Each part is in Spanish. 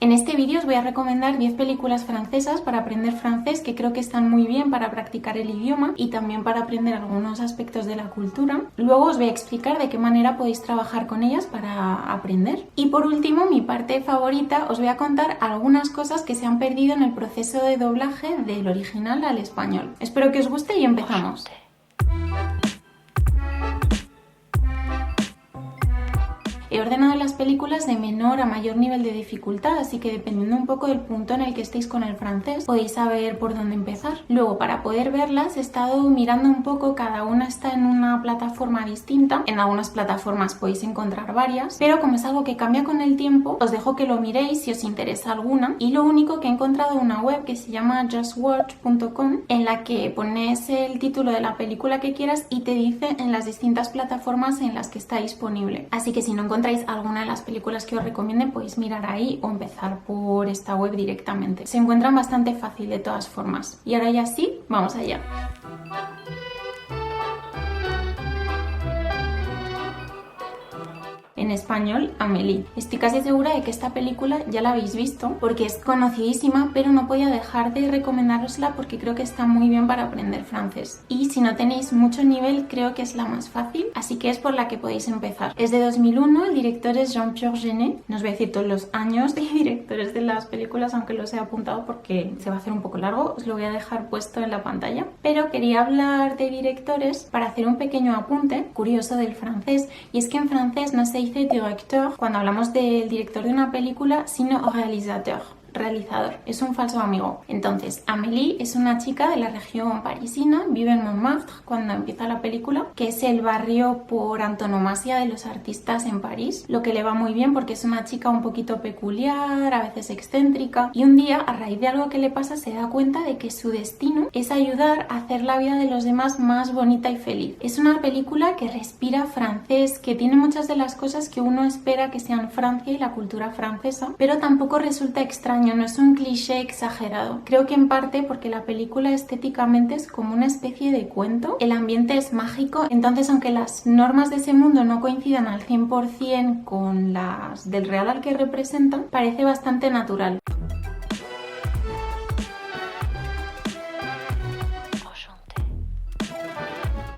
En este vídeo os voy a recomendar 10 películas francesas para aprender francés que creo que están muy bien para practicar el idioma y también para aprender algunos aspectos de la cultura. Luego os voy a explicar de qué manera podéis trabajar con ellas para aprender. Y por último, mi parte favorita, os voy a contar algunas cosas que se han perdido en el proceso de doblaje del original al español. Espero que os guste y empezamos. He ordenado las películas de menor a mayor nivel de dificultad, así que dependiendo un poco del punto en el que estéis con el francés, podéis saber por dónde empezar. Luego, para poder verlas, he estado mirando un poco, cada una está en una plataforma distinta. En algunas plataformas podéis encontrar varias, pero como es algo que cambia con el tiempo, os dejo que lo miréis si os interesa alguna. Y lo único que he encontrado una web que se llama justwatch.com, en la que pones el título de la película que quieras y te dice en las distintas plataformas en las que está disponible. Así que si no encontráis alguna de las películas que os recomiende, podéis mirar ahí o empezar por esta web directamente. Se encuentran bastante fácil de todas formas. Y ahora ya sí, vamos allá. En español, Amélie. Estoy casi segura de que esta película ya la habéis visto porque es conocidísima, pero no podía dejar de recomendárosla porque creo que está muy bien para aprender francés. Y si no tenéis mucho nivel, creo que es la más fácil, así que es por la que podéis empezar. Es de 2001, el director es Jean-Pierre Jeunet. No os voy a decir todos los años de directores de las películas, aunque los he apuntado porque se va a hacer un poco largo, os lo voy a dejar puesto en la pantalla. Pero quería hablar de directores para hacer un pequeño apunte curioso del francés, y es que en francés no se dice directeur cuando hablamos del director de una película, sino realizateur. Realizador, es un falso amigo. Entonces, Amélie es una chica de la región parisina, vive en Montmartre cuando empieza la película, que es el barrio por antonomasia de los artistas en París, lo que le va muy bien porque es una chica un poquito peculiar, a veces excéntrica, y un día, a raíz de algo que le pasa, se da cuenta de que su destino es ayudar a hacer la vida de los demás más bonita y feliz. Es una película que respira francés, que tiene muchas de las cosas que uno espera que sean Francia y la cultura francesa, pero tampoco resulta extraño. No es un cliché exagerado. Creo que en parte porque la película estéticamente es como una especie de cuento. El ambiente es mágico, entonces aunque las normas de ese mundo no coincidan al 100% con las del real al que representan, parece bastante natural.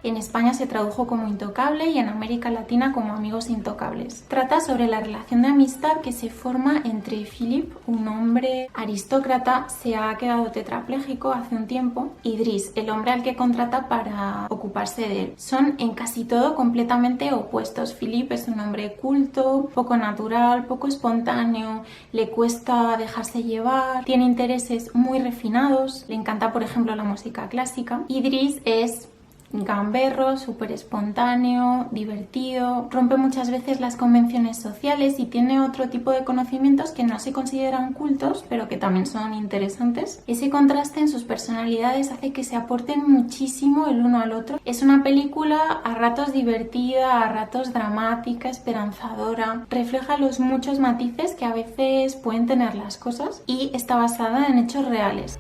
En España se tradujo como Intocable y en América Latina como Amigos Intocables. Trata sobre la relación de amistad que se forma entre Philippe, un hombre aristócrata, se ha quedado tetrapléjico hace un tiempo, y Driss, el hombre al que contrata para ocuparse de él. Son en casi todo completamente opuestos. Philippe es un hombre culto, poco natural, poco espontáneo, le cuesta dejarse llevar, tiene intereses muy refinados, le encanta por ejemplo la música clásica, y Driss es gamberro, súper espontáneo, divertido, rompe muchas veces las convenciones sociales y tiene otro tipo de conocimientos que no se consideran cultos, pero que también son interesantes. Ese contraste en sus personalidades hace que se aporten muchísimo el uno al otro. Es una película a ratos divertida, a ratos dramática, esperanzadora, refleja los muchos matices que a veces pueden tener las cosas y está basada en hechos reales.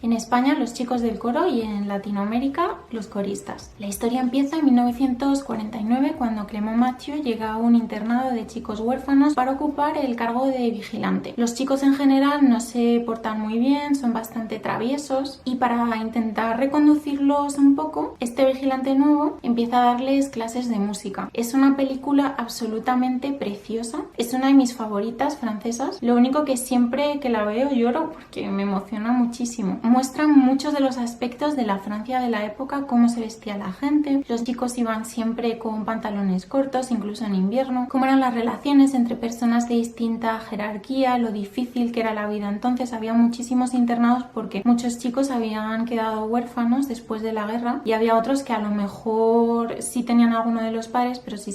En España, los chicos del coro, y en Latinoamérica, los coristas. La historia empieza en 1949 cuando Clément Mathieu llega a un internado de chicos huérfanos para ocupar el cargo de vigilante. Los chicos en general no se portan muy bien, son bastante traviesos, y para intentar reconducirlos un poco, este vigilante nuevo empieza a darles clases de música. Es una película absolutamente preciosa, es una de mis favoritas francesas. Lo único que siempre que la veo lloro porque me emociona muchísimo. Muestran muchos de los aspectos de la Francia de la época, cómo se vestía la gente, los chicos iban siempre con pantalones cortos, incluso en invierno, cómo eran las relaciones entre personas de distinta jerarquía, lo difícil que era la vida. Entonces había muchísimos internados porque muchos chicos habían quedado huérfanos después de la guerra y había otros que a lo mejor sí tenían alguno de los padres, pero si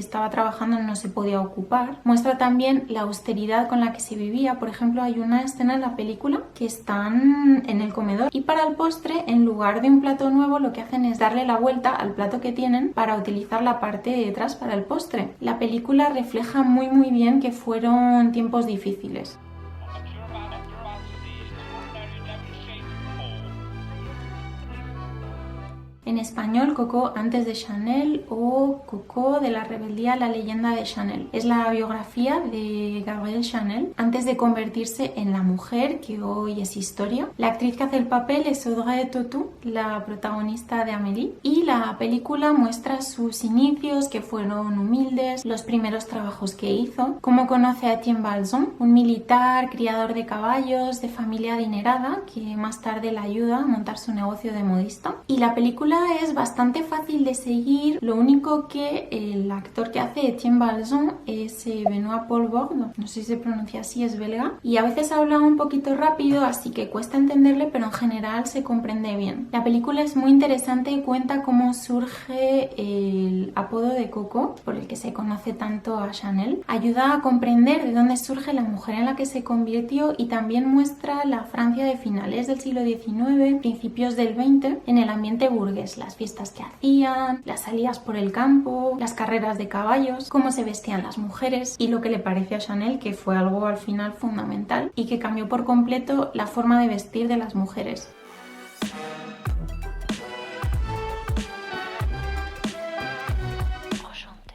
estaba trabajando no se podía ocupar. Muestra también la austeridad con la que se vivía. Por ejemplo, hay una escena en la película que están en el comedor y para el postre, en lugar de un plato nuevo, lo que hacen es darle la vuelta al plato que tienen para utilizar la parte de detrás para el postre. La película refleja muy bien que fueron tiempos difíciles. En español, Coco antes de Chanel o Coco de la rebeldía a la leyenda de Chanel. Es la biografía de Gabrielle Chanel antes de convertirse en la mujer que hoy es historia. La actriz que hace el papel es Audrey Tautou, la protagonista de Amélie, y la película muestra sus inicios, que fueron humildes, los primeros trabajos que hizo, cómo conoce a Etienne Balzon, un militar criador de caballos de familia adinerada que más tarde la ayuda a montar su negocio de modista. Y la película es bastante fácil de seguir, lo único que el actor que hace Etienne Balzon es Benoît Poelvoorde, no sé si se pronuncia así, es belga, y a veces habla un poquito rápido, así que cuesta entenderle, pero en general se comprende bien. La película es muy interesante y cuenta cómo surge el apodo de Coco, por el que se conoce tanto a Chanel. Ayuda a comprender de dónde surge la mujer en la que se convirtió y también muestra la Francia de finales del siglo XIX, principios del XX, en el ambiente burgués, las fiestas que hacían, las salidas por el campo, las carreras de caballos, cómo se vestían las mujeres y lo que le parece a Chanel, que fue algo al final fundamental y que cambió por completo la forma de vestir de las mujeres.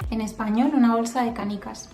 En español, Una bolsa de canicas.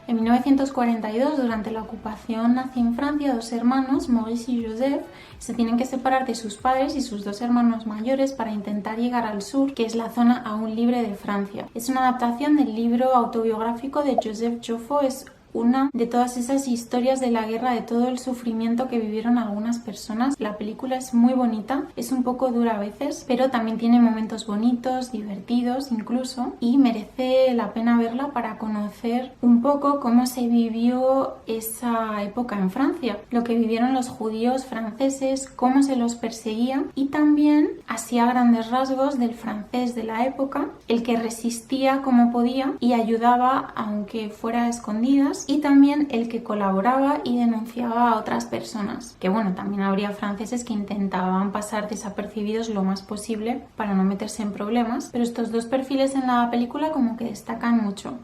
En 1942, durante la ocupación nazi en Francia, dos hermanos, Maurice y Joseph, se tienen que separar de sus padres y sus dos hermanos mayores para intentar llegar al sur, que es la zona aún libre de Francia. Es una adaptación del libro autobiográfico de Joseph Joffo, es una de todas esas historias de la guerra, de todo el sufrimiento que vivieron algunas personas. La película es muy bonita, es un poco dura a veces, pero también tiene momentos bonitos, divertidos incluso, y merece la pena verla para conocer un poco cómo se vivió esa época en Francia, lo que vivieron los judíos franceses, cómo se los perseguía, y también, así a grandes rasgos, del francés de la época, el que resistía como podía y ayudaba aunque fuera a escondidas, y también el que colaboraba y denunciaba a otras personas. Que bueno, también habría franceses que intentaban pasar desapercibidos lo más posible para no meterse en problemas, pero estos dos perfiles en la película como que destacan mucho.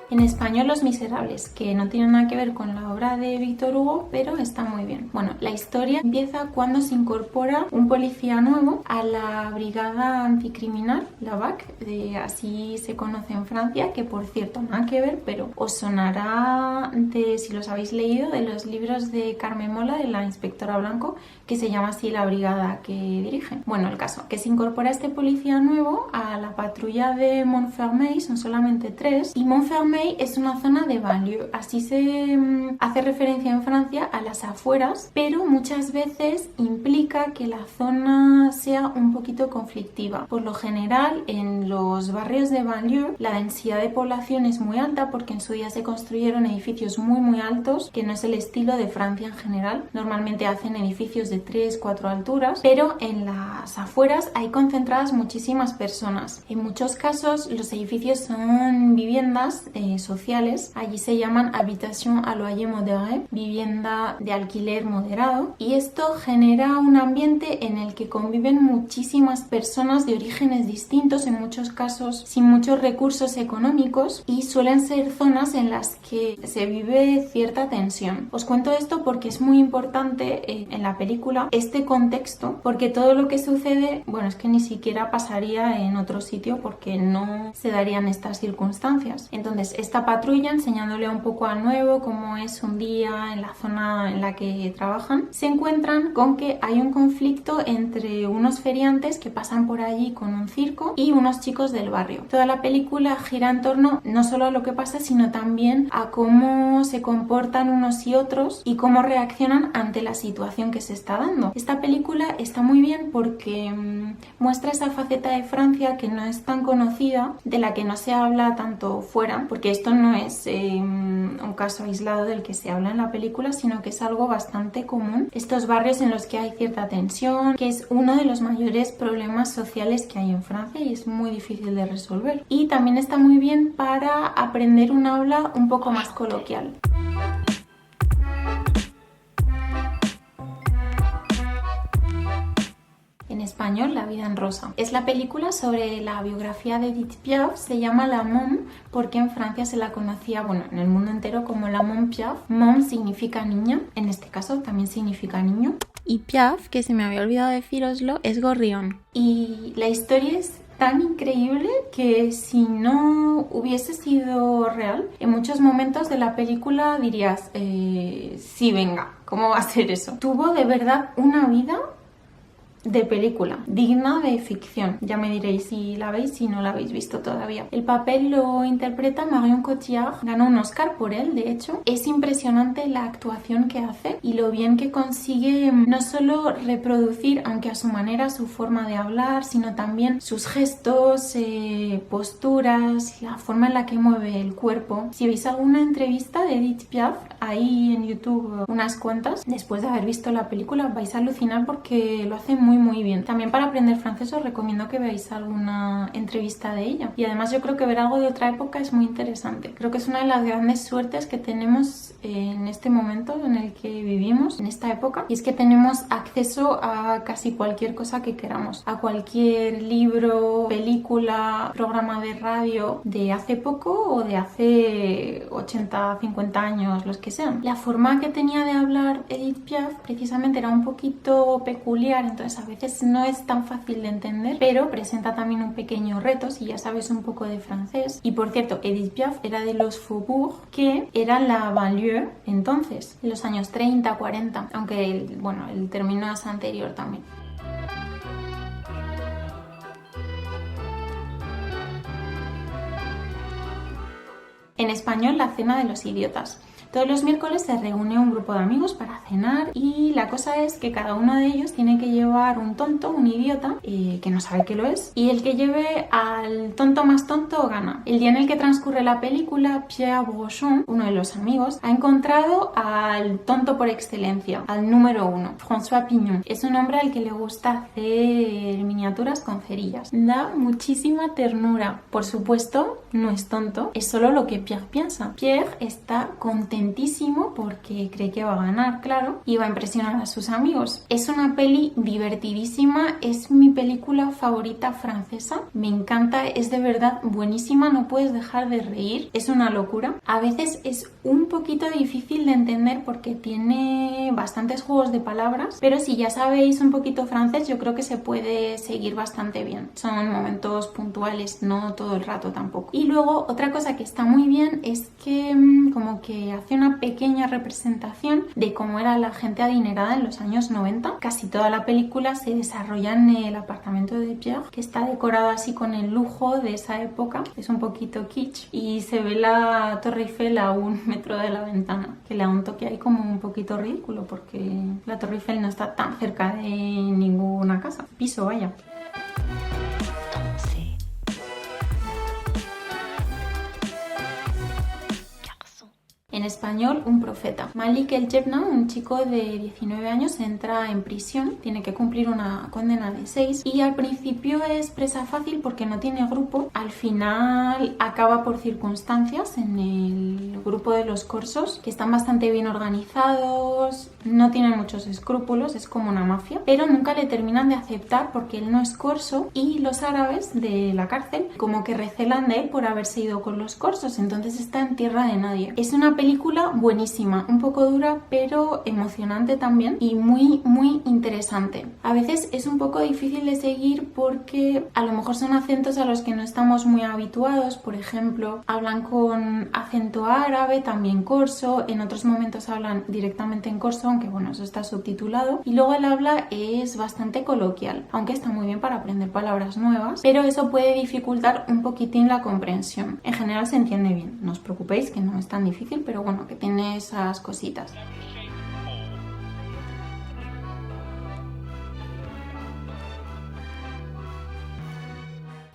En español, Los Miserables, que no tiene nada que ver con la obra de Víctor Hugo, pero está muy bien. Bueno, la historia empieza cuando se incorpora un policía nuevo a la brigada anticriminal, la BAC, así se conoce en Francia, que por cierto, nada que ver, pero os sonará de, si los habéis leído, de los libros de Carmen Mola, de la inspectora Blanco, que se llama así la brigada que dirige. Bueno, el caso, que se incorpora este policía nuevo a la patrulla de Montfermeil, son solamente 3, y Montfermeil es una zona de banlieue, así se hace referencia en Francia a las afueras, pero muchas veces implica que la zona sea un poquito conflictiva. Por lo general, en los barrios de banlieue la densidad de población es muy alta porque en su día se construyeron edificios muy altos, que no es el estilo de Francia en general. Normalmente hacen edificios de 3-4 alturas, pero en las afueras hay concentradas muchísimas personas. En muchos casos los edificios son viviendas sociales, allí se llaman habitation à loyer modéré, vivienda de alquiler moderado, y esto genera un ambiente en el que conviven muchísimas personas de orígenes distintos, en muchos casos sin muchos recursos económicos, y suelen ser zonas en las que se vive cierta tensión. Os cuento esto porque es muy importante en la película este contexto, porque todo lo que sucede, bueno, es que ni siquiera pasaría en otro sitio porque no se darían estas circunstancias. Entonces, esta patrulla, enseñándole un poco al nuevo cómo es un día en la zona en la que trabajan, se encuentran con que hay un conflicto entre unos feriantes que pasan por allí con un circo y unos chicos del barrio. Toda la película gira en torno no solo a lo que pasa, sino también a cómo se comportan unos y otros y cómo reaccionan ante la situación que se está dando. Esta película está muy bien porque muestra esa faceta de Francia que no es tan conocida, de la que no se habla tanto fuera, porque esto no es un caso aislado del que se habla en la película, sino que es algo bastante común. Estos barrios en los que hay cierta tensión, que es uno de los mayores problemas sociales que hay en Francia y es muy difícil de resolver. Y también está muy bien para aprender un habla un poco más coloquial. En español La vida en rosa. Es la película sobre la biografía de Edith Piaf, se llama La Môme porque en Francia se la conocía, bueno, en el mundo entero como la Môme Piaf. Môme significa niña, en este caso también significa niño. Y Piaf, que se me había olvidado decíroslo, es gorrión. Y la historia es tan increíble que si no hubiese sido real, en muchos momentos de la película dirías, sí, venga, ¿cómo va a ser eso? Tuvo de verdad una vida de película, digna de ficción. Ya me diréis si la veis, si no la habéis visto todavía. El papel lo interpreta Marion Cotillard, ganó un Oscar por él, de hecho. Es impresionante la actuación que hace y lo bien que consigue no solo reproducir, aunque a su manera, su forma de hablar, sino también sus gestos, posturas, la forma en la que mueve el cuerpo. Si veis alguna entrevista de Edith Piaf, ahí en YouTube unas cuantas, después de haber visto la película, vais a alucinar porque lo hace muy bien. También para aprender francés os recomiendo que veáis alguna entrevista de ella. Y además yo creo que ver algo de otra época es muy interesante. Creo que es una de las grandes suertes que tenemos en este momento en el que vivimos, en esta época, y es que tenemos acceso a casi cualquier cosa que queramos, a cualquier libro, película, programa de radio de hace poco o de hace 80, 50 años, los que sean. La forma que tenía de hablar Edith Piaf precisamente era un poquito peculiar, entonces a veces no es tan fácil de entender, pero presenta también un pequeño reto si ya sabes un poco de francés. Y por cierto, Edith Piaf era de los faubourgs, que era la banlieue entonces, en los años 30, 40, aunque el término es anterior también. En español, La cena de los idiotas. Todos los miércoles se reúne un grupo de amigos para cenar y la cosa es que cada uno de ellos tiene que llevar un tonto, un idiota, que no sabe qué lo es, y el que lleve al tonto más tonto gana. El día en el que transcurre la película, Pierre Brochon, uno de los amigos, ha encontrado al tonto por excelencia, al número 1, François Pignon. Es un hombre al que le gusta hacer miniaturas con cerillas. Da muchísima ternura. Por supuesto, no es tonto, es solo lo que Pierre piensa. Pierre está contentísimo porque cree que va a ganar, claro, y va a impresionar a sus amigos. Es una peli divertidísima, es mi película favorita francesa, me encanta, es de verdad buenísima, no puedes dejar de reír, es una locura. A veces es un poquito difícil de entender porque tiene bastantes juegos de palabras, pero si ya sabéis un poquito francés, yo creo que se puede seguir bastante bien. Son momentos puntuales, no todo el rato tampoco. Y luego, otra cosa que está muy bien es que como que hace una pequeña representación de cómo era la gente adinerada en los años 90. Casi toda la película se desarrolla en el apartamento de Pierre, que está decorado así con el lujo de esa época. Es un poquito kitsch y se ve la Torre Eiffel a 1 metro de la ventana, que le da un toque ahí como un poquito ridículo porque la Torre Eiffel no está tan cerca de ninguna casa, piso vaya. En español, Un profeta. Malik El Jebna, un chico de 19 años, entra en prisión, tiene que cumplir una condena de 6 y al principio es presa fácil porque no tiene grupo. Al final acaba por circunstancias en el grupo de los corsos, que están bastante bien organizados, no tienen muchos escrúpulos, es como una mafia, pero nunca le terminan de aceptar porque él no es corso y los árabes de la cárcel como que recelan de él por haberse ido con los corsos, entonces está en tierra de nadie. Es una película buenísima, un poco dura pero emocionante también y muy interesante. A veces es un poco difícil de seguir porque a lo mejor son acentos a los que no estamos muy habituados, por ejemplo hablan con acento árabe, también corso, en otros momentos hablan directamente en corso, aunque bueno, eso está subtitulado, y luego el habla es bastante coloquial, aunque está muy bien para aprender palabras nuevas, pero eso puede dificultar un poquitín la comprensión. En general se entiende bien, no os preocupéis que no es tan difícil, pero bueno, que tiene esas cositas.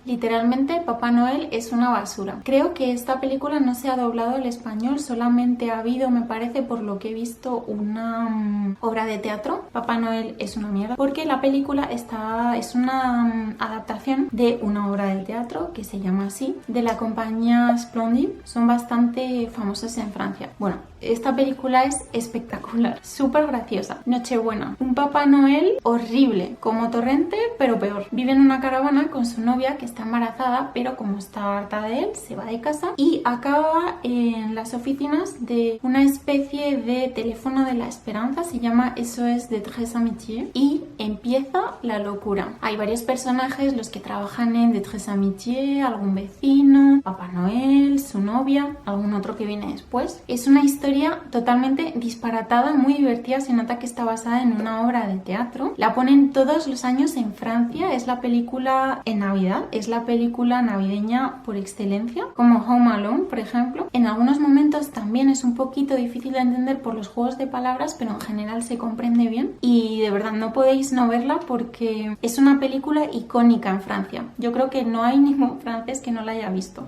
Literalmente, Papá Noel es una basura. Creo que esta película no se ha doblado al español, solamente ha habido, me parece, por lo que he visto, una obra de teatro. Papá Noel es una mierda, porque la película es una adaptación de una obra de teatro que se llama así, de la compañía Splendid. Son bastante famosos en Francia. Bueno, Esta película es espectacular, súper graciosa. Nochebuena, un Papá Noel horrible, como Torrente, pero peor. Vive en una caravana con su novia que está embarazada, pero como está harta de él, se va de casa y acaba en las oficinas de una especie de teléfono de la esperanza, se llama SOS de Tres Amitiés, y empieza la locura. Hay varios personajes, los que trabajan en de Tres Amitiés, algún vecino, Papá Noel, su novia, algún otro que viene después. Es una historia totalmente disparatada, muy divertida, se nota que está basada en una obra de teatro. La ponen todos los años en Francia, es la película en Navidad, es la película navideña por excelencia, como Home Alone, por ejemplo. En algunos momentos también es un poquito difícil de entender por los juegos de palabras, pero en general se comprende bien y de verdad no podéis no verla porque es una película icónica en Francia. Yo creo que no hay ningún francés que no la haya visto.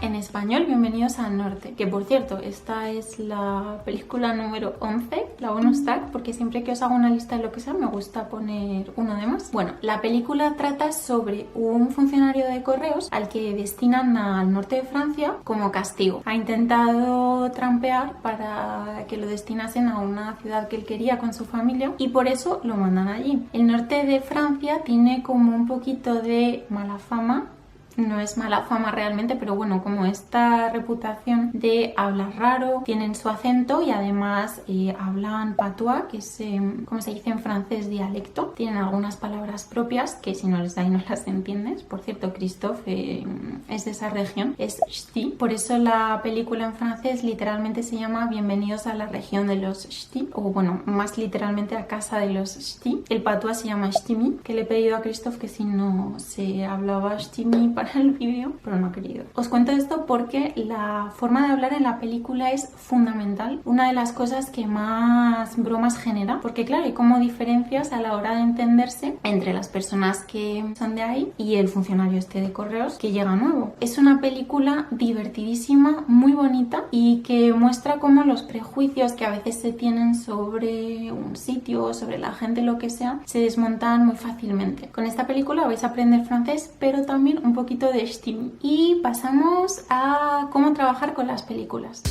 En español, Bienvenidos al Norte, que por cierto, esta es la película número 11, la bonus track, porque siempre que os hago una lista de lo que sea me gusta poner uno de más. Bueno, la película trata sobre un funcionario de correos al que destinan al norte de Francia como castigo. Ha intentado trampear para que lo destinasen a una ciudad que él quería con su familia y por eso lo mandan allí. El norte de Francia tiene como un poquito de mala fama. No es mala fama realmente, pero bueno, como esta reputación de hablar raro, tienen su acento y además hablan patois, que es, como se dice en francés, dialecto. Tienen algunas palabras propias que si no les da y no las entiendes. Por cierto, Christophe es de esa región, es ch'ti. Por eso la película en francés literalmente se llama Bienvenidos a la región de los ch'ti, o bueno, más literalmente a casa de los ch'ti. El patois se llama ch'timi, que le he pedido a Christophe que si no se hablaba ch'timi para el vídeo, pero no he querido. Os cuento esto porque la forma de hablar en la película es fundamental, una de las cosas que más bromas genera, porque claro, hay como diferencias a la hora de entenderse entre las personas que son de ahí y el funcionario este de correos que llega nuevo. Es una película divertidísima, muy bonita y que muestra cómo los prejuicios que a veces se tienen sobre un sitio, sobre la gente, lo que sea, se desmontan muy fácilmente. Con esta película vais a aprender francés, pero también un poquito de ch'timi. Y pasamos a cómo trabajar con las películas.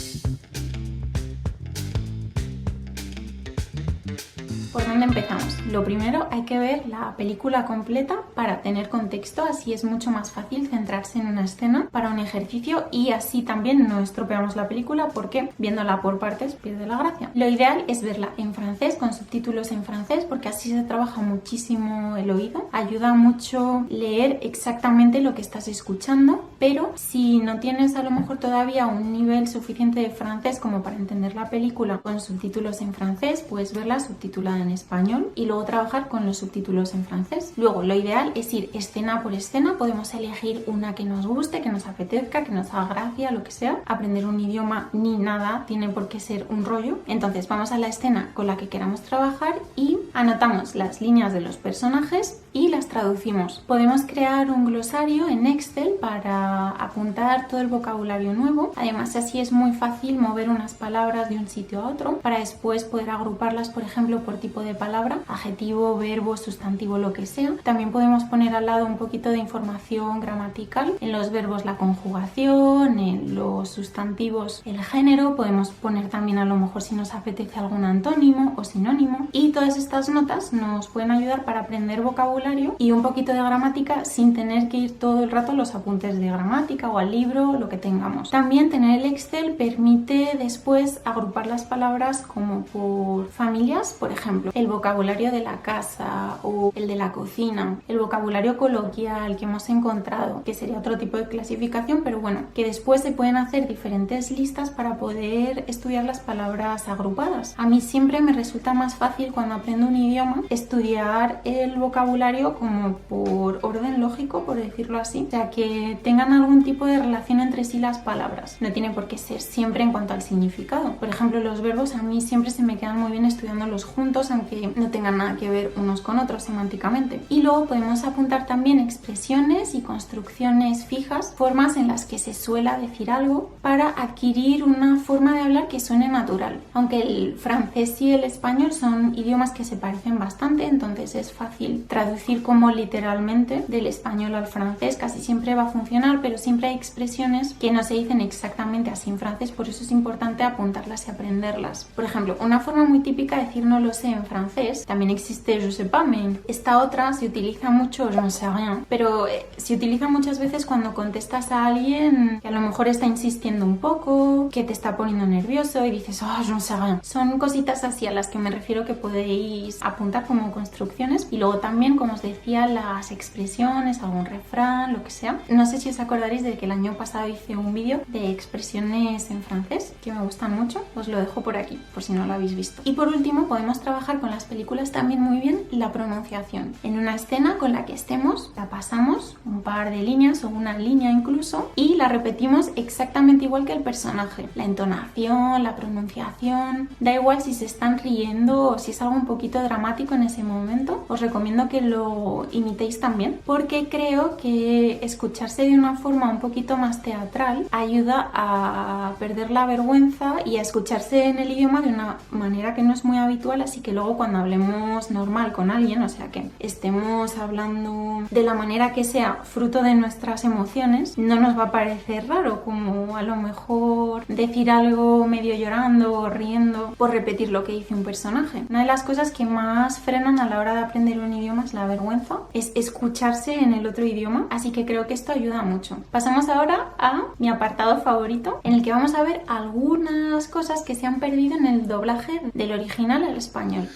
¿Por dónde empezamos? Lo primero, hay que ver la película completa para tener contexto, así es mucho más fácil centrarse en una escena para un ejercicio y así también no estropeamos la película porque viéndola por partes pierde la gracia. Lo ideal es verla en francés, con subtítulos en francés, porque así se trabaja muchísimo el oído. Ayuda mucho leer exactamente lo que estás escuchando, pero si no tienes a lo mejor todavía un nivel suficiente de francés como para entender la película con subtítulos en francés, puedes verla subtitulada en español y luego trabajar con los subtítulos en francés. Luego, lo ideal es ir escena por escena. Podemos elegir una que nos guste, que nos apetezca, que nos haga gracia, lo que sea. Aprender un idioma ni nada tiene por qué ser un rollo. Entonces vamos a la escena con la que queramos trabajar y anotamos las líneas de los personajes y las traducimos. Podemos crear un glosario en Excel para apuntar todo el vocabulario nuevo. Además, así es muy fácil mover unas palabras de un sitio a otro para después poder agruparlas, por ejemplo, por tipo de palabra, adjetivo, verbo, sustantivo, lo que sea. También podemos poner al lado un poquito de información gramatical. En los verbos la conjugación, en los sustantivos el género. Podemos poner también a lo mejor si nos apetece algún antónimo o sinónimo. Y todas estas notas nos pueden ayudar para aprender vocabulario y un poquito de gramática sin tener que ir todo el rato a los apuntes de gramática o al libro, lo que tengamos. También tener el Excel permite después agrupar las palabras como por familias, por ejemplo, el vocabulario de la casa o el de la cocina, el vocabulario coloquial que hemos encontrado, que sería otro tipo de clasificación, pero bueno, que después se pueden hacer diferentes listas para poder estudiar las palabras agrupadas. A mí siempre me resulta más fácil cuando aprendo un idioma estudiar el vocabulario como por orden lógico, por decirlo así, o sea, que tengan algún tipo de relación entre sí las palabras. No tiene por qué ser siempre en cuanto al significado. Por ejemplo, los verbos a mí siempre se me quedan muy bien estudiándolos juntos, aunque no tengan nada que ver unos con otros semánticamente. Y luego podemos apuntar también expresiones y construcciones fijas, formas en las que se suele decir algo para adquirir una forma de hablar que suene natural. Aunque el francés y el español son idiomas que se parecen bastante, entonces es fácil traducir como literalmente del español al francés. Casi siempre va a funcionar, pero siempre hay expresiones que no se dicen exactamente así en francés, por eso es importante apuntarlas y aprenderlas. Por ejemplo, una forma muy típica de decir no lo sé en francés, también existe je sais pas, mais esta otra se utiliza mucho je ne sais rien, pero se utiliza muchas veces cuando contestas a alguien que a lo mejor está insistiendo un poco, que te está poniendo nervioso y dices je ne sais rien. Son cositas así a las que me refiero que podéis apuntar como construcciones. Y luego también, como os decía, las expresiones, algún refrán, lo que sea. No sé si os acordaréis de que el año pasado hice un vídeo de expresiones en francés que me gustan mucho, os lo dejo por aquí por si no lo habéis visto. Y por último, podemos trabajar con las películas también muy bien la pronunciación. En una escena con la que estemos, la pasamos un par de líneas o una línea incluso y la repetimos exactamente igual que el personaje. La entonación, la pronunciación, da igual si se están riendo o si es algo un poquito dramático en ese momento, os recomiendo que lo imitéis también, porque creo que escucharse de una forma un poquito más teatral ayuda a perder la vergüenza y a escucharse en el idioma de una manera que no es muy habitual, así que luego cuando hablemos normal con alguien, o sea que estemos hablando de la manera que sea fruto de nuestras emociones, no nos va a parecer raro, como a lo mejor decir algo medio llorando o riendo por repetir lo que dice un personaje. Una de las cosas que más frenan a la hora de aprender un idioma es la vergüenza, es escucharse en el otro idioma, así que creo que esto ayuda mucho. Pasamos ahora a mi apartado favorito, en el que vamos a ver algunas cosas que se han perdido en el doblaje del original al español.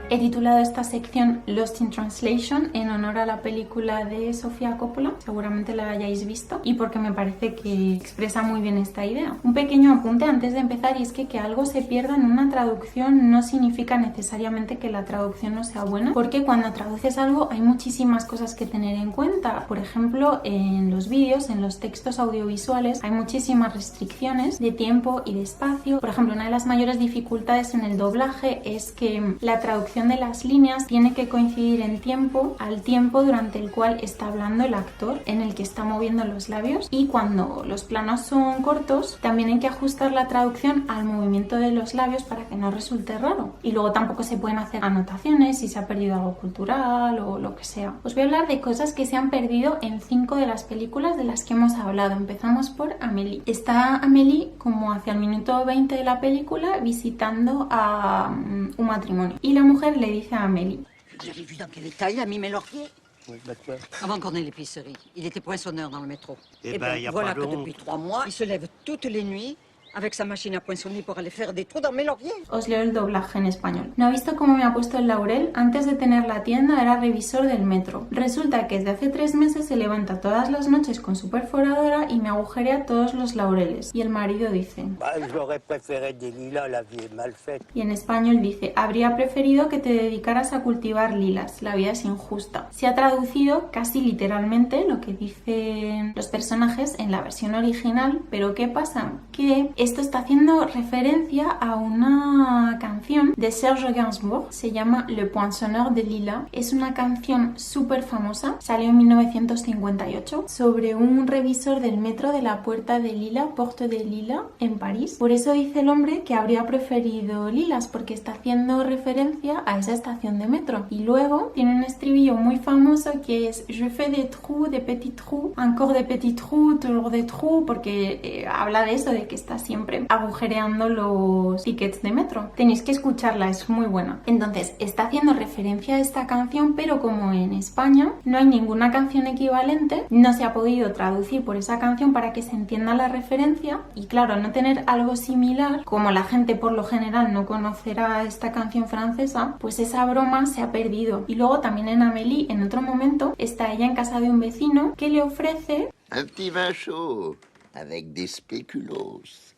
He titulado esta sección Lost in Translation en honor a la película de Sofía Coppola, seguramente la hayáis visto, y porque me parece que expresa muy bien esta idea. Un pequeño apunte antes de empezar, y es que algo se pierda en una traducción no significa necesariamente que la traducción no sea buena, porque cuando traduces algo hay muchísimas cosas que tener en cuenta. Por ejemplo, en los vídeos, en los textos audiovisuales, hay muchísimas restricciones de tiempo y de espacio. Por ejemplo, una de las mayores dificultades en el doblaje es que la traducción de las líneas tiene que coincidir en tiempo al tiempo durante el cual está hablando el actor, en el que está moviendo los labios, y cuando los planos son cortos también hay que ajustar la traducción al movimiento de los labios para que no resulte raro. Y luego tampoco se pueden hacer anotaciones si se ha perdido algo cultural o lo que sea. Os voy a hablar de cosas que se han perdido en 5 de las películas de las que hemos hablado. Empezamos por Amélie. Está Amélie como hacia el minuto 20 de la película visitando a un matrimonio y la mujer le dice a Amélie: Vous avez vu dans quel état il a mis Mélorguier? Oui, bah quoi? Avant qu'on ait l'épicerie, il était poinçonneur dans le métro. Eh ben, y a voilà pas de que honte. depuis 3 mois, il se lève toutes les nuits avec sa machine à poinçonner pour aller faire des trous dans Mélorguier. Os leo el doblaje en español. ¿No ha visto cómo me ha puesto el laurel? Antes de tener la tienda era revisor del metro. Resulta que desde hace 3 meses se levanta todas las noches con su perforadora y me agujerea todos los laureles. Y el marido dice... Bah, j'aurais préféré des lilas, la vie est mal faite. Y en español dice: habría preferido que te dedicaras a cultivar lilas, la vida es injusta. Se ha traducido casi literalmente lo que dicen los personajes en la versión original, pero ¿qué pasa? Que esto está haciendo referencia a una canción de Serge Gainsbourg, se llama Le Poinçonneur de Lilas. Es una canción súper famosa, salió en 1958, sobre un revisor del metro de la Puerta de Lila, Porte de Lila, en París. Por eso dice el hombre que habría preferido lilas, porque está haciendo referencia a esa estación de metro. Y luego tiene un estribillo muy famoso que es: Je fais des trous, des petits trous, encore des petits trous, toujours des trous, porque habla de eso, de que está siempre agujereando los tickets de metro. Tenéis que escucharla, es muy buena. Entonces, está haciendo referencia a esta canción, pero como en España no hay ninguna canción equivalente, no se ha podido traducir por esa canción para que se entienda la referencia. Y claro, al no tener algo similar, como la gente por lo general no conocerá esta canción francesa, pues esa broma se ha perdido. Y luego también en Amélie, en otro momento, está ella en casa de un vecino que le ofrece un petit vin chaud avec des spéculoos.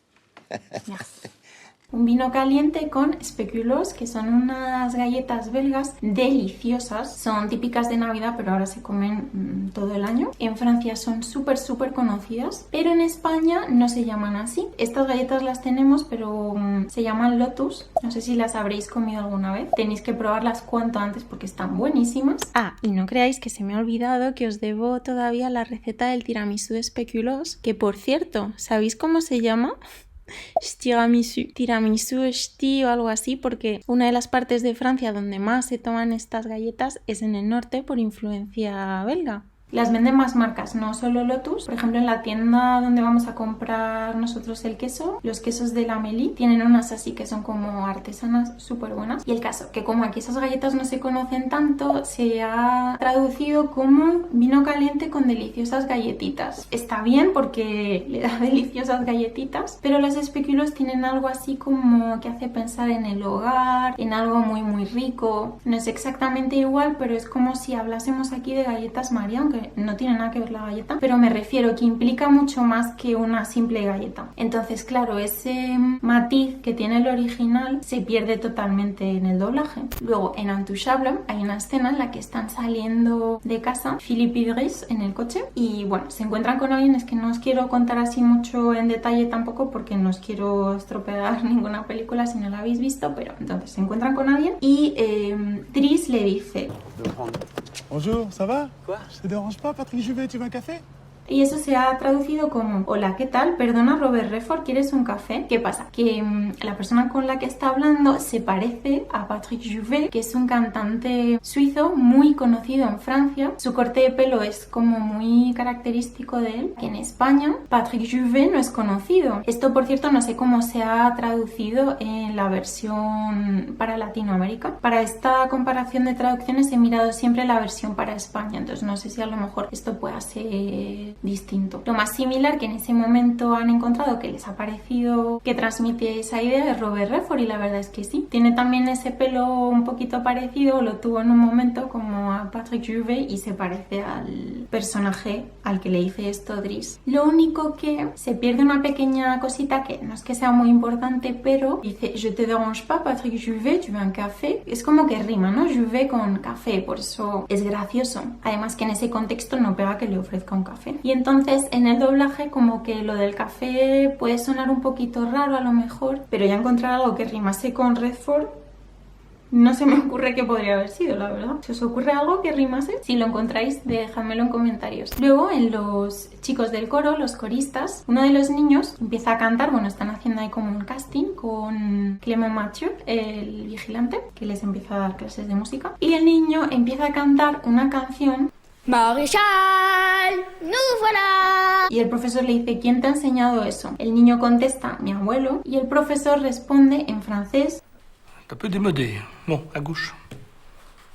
Merci. Un vino caliente con spéculoos, que son unas galletas belgas deliciosas. Son típicas de Navidad, pero ahora se comen todo el año. En Francia son súper conocidas, pero en España no se llaman así. Estas galletas las tenemos, pero se llaman Lotus. No sé si las habréis comido alguna vez. Tenéis que probarlas cuanto antes porque están buenísimas. Ah, y no creáis que se me ha olvidado que os debo todavía la receta del tiramisú de spéculoos, que por cierto, ¿sabéis cómo se llama? Tiramisú, sti o algo así, porque una de las partes de Francia donde más se toman estas galletas es en el norte por influencia belga. Las venden más marcas, no solo Lotus. Por ejemplo, en la tienda donde vamos a comprar nosotros el queso, los quesos de la Meli tienen unas así que son como artesanas súper buenas. Y el caso, que como aquí esas galletas no se conocen tanto, se ha traducido como vino caliente con deliciosas galletitas. Está bien porque le da deliciosas galletitas, pero los spéculoos tienen algo así como que hace pensar en el hogar, en algo muy rico. No es exactamente igual, pero es como si hablásemos aquí de galletas María, aunque no tiene nada que ver la galleta, pero me refiero que implica mucho más que una simple galleta. Entonces, claro, ese matiz que tiene el original se pierde totalmente en el doblaje. Luego, en Intouchable hay una escena en la que están saliendo de casa Philippe y Driss en el coche y, bueno, se encuentran con alguien. Es que no os quiero contar así mucho en detalle tampoco porque no os quiero estropear ninguna película si no la habéis visto, pero entonces se encuentran con alguien y Driss le dice: Bonjour, ça va? Quoi? Ça te dérange pas, Patrick Juvet, tu veux un café? Y eso se ha traducido como: hola, ¿qué tal? Perdona, Robert Redford, ¿quieres un café? ¿Qué pasa? Que la persona con la que está hablando se parece a Patrick Juvet, que es un cantante suizo muy conocido en Francia. Su corte de pelo es como muy característico de él. Que en España Patrick Juvet no es conocido. Esto, por cierto, no sé cómo se ha traducido en la versión para Latinoamérica. Para esta comparación de traducciones he mirado siempre la versión para España, entonces no sé si a lo mejor esto pueda ser distinto. Lo más similar que en ese momento han encontrado que les ha parecido que transmite esa idea es Robert Redford, y la verdad es que sí. Tiene también ese pelo un poquito parecido, lo tuvo en un momento como a Patrick Juvet y se parece al personaje al que le hice esto Driss. Lo único que se pierde una pequeña cosita que no es que sea muy importante, pero dice: Je te dérange pas, Patrick Juvet, tu veux un café. Es como que rima, ¿no? Juvet con café, por eso es gracioso. Además que en ese contexto no pega que le ofrezca un café. Y entonces en el doblaje como que lo del café puede sonar un poquito raro a lo mejor, pero ya encontrar algo que rimase con Redford no se me ocurre qué podría haber sido, la verdad. ¿Se os ocurre algo que rimase? Si lo encontráis, dejadmelo en comentarios. Luego, en los chicos del coro, los coristas, uno de los niños empieza a cantar. Bueno, están haciendo ahí como un casting con Clément Mathieu, el vigilante, que les empieza a dar clases de música. Y el niño empieza a cantar una canción: Maréchal, nous voilà. Y el profesor le dice: ¿quién te ha enseñado eso? El niño contesta: mi abuelo. Y el profesor responde en francés: Un peu démodé. Bon, à gauche.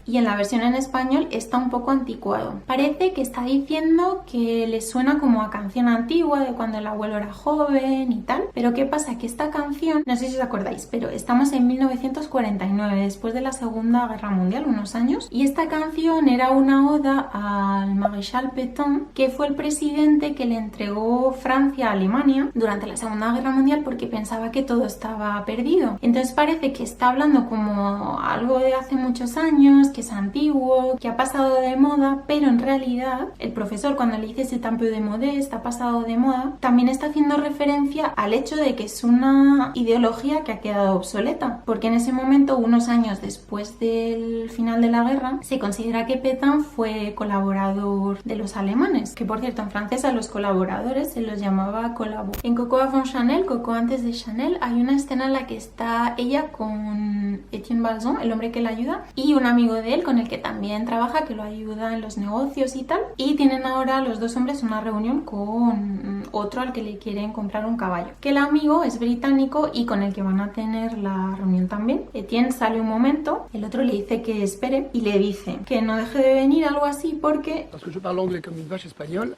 Y en la versión en español está un poco anticuado. Parece que está diciendo que le suena como a canción antigua de cuando el abuelo era joven y tal. Pero ¿qué pasa? Que esta canción, no sé si os acordáis, pero estamos en 1949, después de la Segunda Guerra Mundial, unos años. Y esta canción era una oda al Maréchal Pétain, que fue el presidente que le entregó Francia a Alemania durante la Segunda Guerra Mundial porque pensaba que todo estaba perdido. Entonces parece que está hablando como algo de hace muchos años, que es antiguo, que ha pasado de moda, pero en realidad el profesor, cuando le dice ese un peu démodé, está pasado de moda, también está haciendo referencia al hecho de que es una ideología que ha quedado obsoleta, porque en ese momento, unos años después del final de la guerra, se considera que Pétain fue colaborador de los alemanes, que por cierto en francés a los colaboradores se los llamaba collabo. En Coco avant Chanel, Coco antes de Chanel, hay una escena en la que está ella con Etienne Balzon, el hombre que la ayuda, y un amigo de él con el que también trabaja, que lo ayuda en los negocios y tal, y tienen ahora los dos hombres una reunión con otro al que le quieren comprar un caballo, que el amigo es británico y con el que van a tener la reunión también. Etienne sale un momento, el otro le dice que espere y le dice que no deje de venir, algo así, porque Parce que je parle anglais comme une vache espagnole.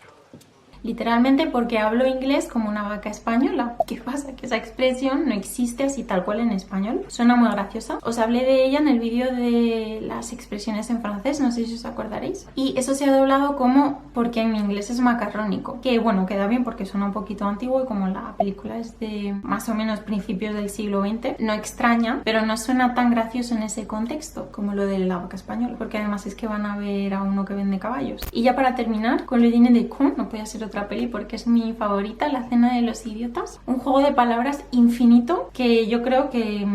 literalmente porque hablo inglés como una vaca española. ¿Qué pasa? Que esa expresión no existe así tal cual en español. Suena muy graciosa. Os hablé de ella en el vídeo de las expresiones en francés, no sé si os acordaréis. Y eso se ha doblado como porque en mi inglés es macarrónico. Que bueno, queda bien porque suena un poquito antiguo y como la película es de más o menos principios del siglo XX, no extraña, pero no suena tan gracioso en ese contexto como lo de la vaca española, porque además es que van a ver a uno que vende caballos. Y ya para terminar, con Le Dîner de Con, no podía ser otra peli porque es mi favorita, La Cena de los Idiotas. Un juego de palabras infinito que yo creo que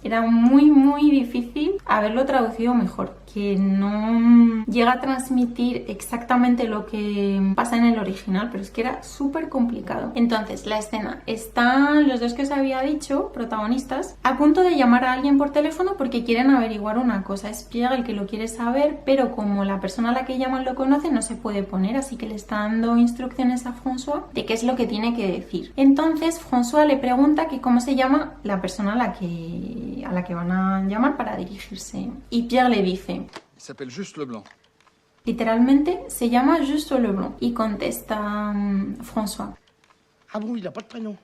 era muy difícil haberlo traducido mejor, que no llega a transmitir exactamente lo que pasa en el original, pero es que era súper complicado. Entonces, la escena, están los dos que os había dicho, protagonistas, a punto de llamar a alguien por teléfono porque quieren averiguar una cosa. Es Pierre el que lo quiere saber, pero como la persona a la que llaman lo conoce, no se puede poner, así que le está dando instrucciones a François de qué es lo que tiene que decir. Entonces, François le pregunta que cómo se llama la persona a la que van a llamar para dirigirse. Y Pierre le dice: Il s'appelle Juste Leblanc. literalmente se llama Juste Leblanc. Y contesta François: Ah bon, il a pas de prénom.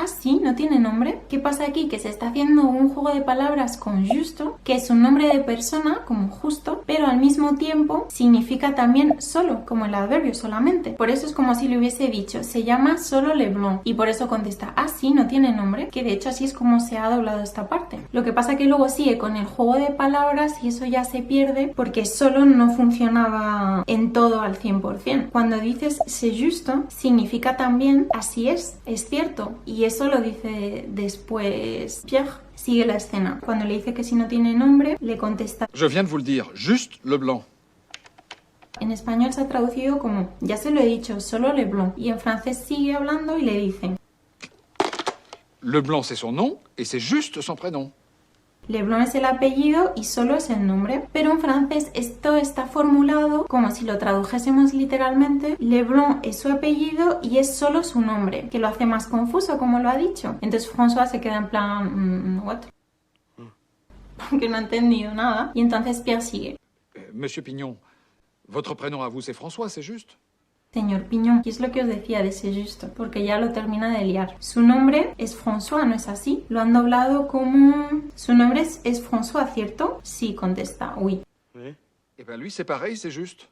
¿ah, sí? ¿No tiene nombre? ¿Qué pasa aquí? Que se está haciendo un juego de palabras con justo, que es un nombre de persona, como justo, pero al mismo tiempo significa también solo, como el adverbio solamente. Por eso es como si le hubiese dicho, se llama solo Leblanc. Y por eso contesta, ah, sí, no tiene nombre, que de hecho así es como se ha doblado esta parte. Lo que pasa que luego sigue con el juego de palabras y eso ya se pierde porque solo no funcionaba en todo al 100%. Cuando dices c'est justo, significa también así es cierto. Y eso lo dice después Pierre. Sigue la escena. Cuando le dice que si no tiene nombre, le contesta. Je viens de vous le dire, Juste Leblanc. En español se ha traducido como, ya se lo he dicho, solo Leblanc. Y en francés sigue hablando y le dice. Leblanc, c'est son nom, et c'est Juste son prénom. Leblanc es el apellido y solo es el nombre, pero en francés esto está formulado como si lo tradujésemos literalmente. Leblanc es su apellido y es solo su nombre, que lo hace más confuso, como lo ha dicho. Entonces François se queda en plan, ¿what? Porque no ha entendido nada. Y entonces Pierre sigue. Monsieur Pignon, votre prénom à vous, c'est François, c'est juste? Señor Piñón, y es lo que os decía de C'est Juste, porque ya lo termina de liar. Su nombre es François, ¿no es así? Lo han doblado como... Su nombre es François, ¿cierto? Sí, contesta, oui. Eh ben lui, c'est pareil, c'est juste.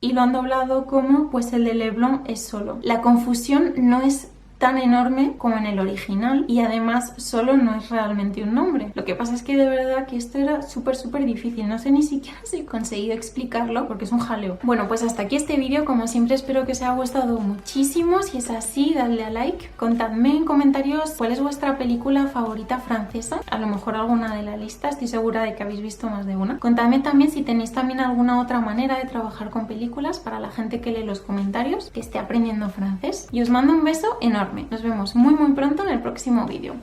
Y lo han doblado como, pues el de Leblanc es solo. La confusión no es tan enorme como en el original y además solo no es realmente un nombre. Lo que pasa es que de verdad que esto era súper difícil, no sé ni siquiera si he conseguido explicarlo porque es un jaleo. Bueno, pues hasta aquí este vídeo, como siempre espero que os haya gustado muchísimo. Si es así, dadle a like, contadme en comentarios cuál es vuestra película favorita francesa, a lo mejor alguna de la lista, estoy segura de que habéis visto más de una. Contadme también si tenéis también alguna otra manera de trabajar con películas para la gente que lee los comentarios, que esté aprendiendo francés. Y os mando un beso enorme. Nos vemos muy pronto en el próximo vídeo.